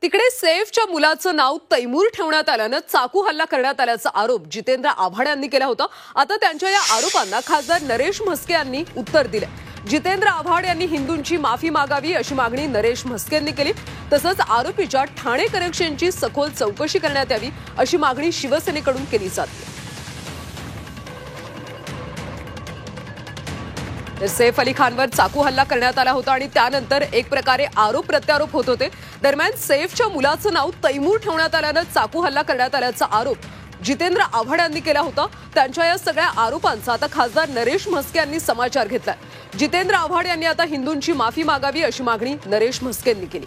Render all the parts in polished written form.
तिकडे सैफच्या मुलाचं नाव तैमूर ठेवण्यात आल्यानं चाकू हल्ला करण्यात आल्याचा आरोप जितेंद्र आव्हाड यांनी केला होता। आता त्यांच्या या आरोपांना खासदार नरेश म्हस्के यांनी उत्तर दिले। जितेंद्र आव्हाड यांनी हिंदूंची माफी मागावी अशी मागणी नरेश म्हस्के यांनी केली। तसंच आरोपीच्या ठाणे कनेक्शनची सखोल चौकशी करण्यात यावी अशी मागणी शिवसेनेकडून केली जाते। सैफ अली खानवर चाकू हल्ला करण्यात आला होता आणि त्यानंतर एक प्रकारे आरोप प्रत्यारोप होत होते। दरम्यान सैफच्या मुलाचं नाव तैमूर ठेवण्यात आल्यानं चाकू हल्ला करण्यात आल्याचा आरोप जितेंद्र आव्हाड यांनी केला होता। त्यांच्या या सगळ्या आरोपांचा आता खासदार नरेश म्हस्के यांनी समाचार घेतलाय। जितेंद्र आव्हाड यांनी आता हिंदूंची माफी मागावी अशी मागणी नरेश म्हस्के यांनी केली।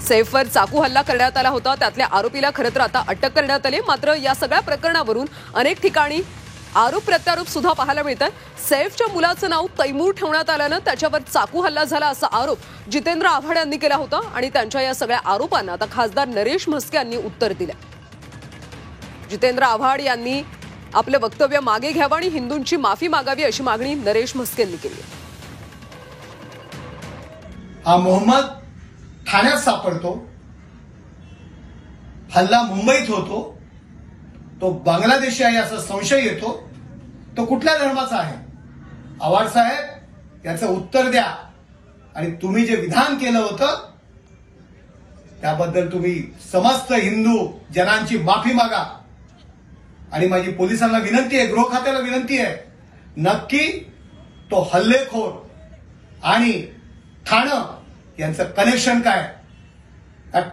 सैफवर चाकू हल्ला करण्यात आला होता, त्यातल्या आरोपीला खरं तर आता अटक करण्यात आली। मात्र या सगळ्या प्रकरणावरून अनेक ठिकाणी आरोप प्रत्यारोप सुद्धा पाहायला मिळतात। सैफच्या मुलाचं नाव तैमूर ठेवण्यात आल्यानं त्याच्यावर चाकू हल्ला झाला असा आरोप जितेंद्र आव्हाड यांनी केला होता आणि त्यांच्या या सगळ्या आरोपांना आता खासदार नरेश म्हस्के यांनी उत्तर दिलं। जितेंद्र आव्हाड यांनी आपलं वक्तव्य मागे घ्यावं आणि हिंदूंची माफी मागावी अशी मागणी नरेश म्हस्के यांनी केली। मोहम्मद ठाण्यात सापडतो, हल्ला मुंबईत होतो, तो बांगलादेशी आहे असा संशय येतो। तो कुठल्या धर्माचा आहे? आव्हाड साहेब याचं उत्तर द्या आणि तुम्ही जे विधान केलं होतं त्याबद्दल तुम्ही समस्त हिंदू जनांची माफी मागा। आणि माझी पोलिसांना विनंती आहे, गृह खात्याला विनंती आहे, नक्की तो हल्लेखोर आणि ठाणं यांचं कनेक्शन काय,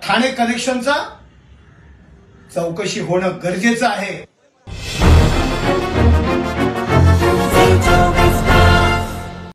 ठाणे कनेक्शनचा चौकशी होणं गरजेचं आहे।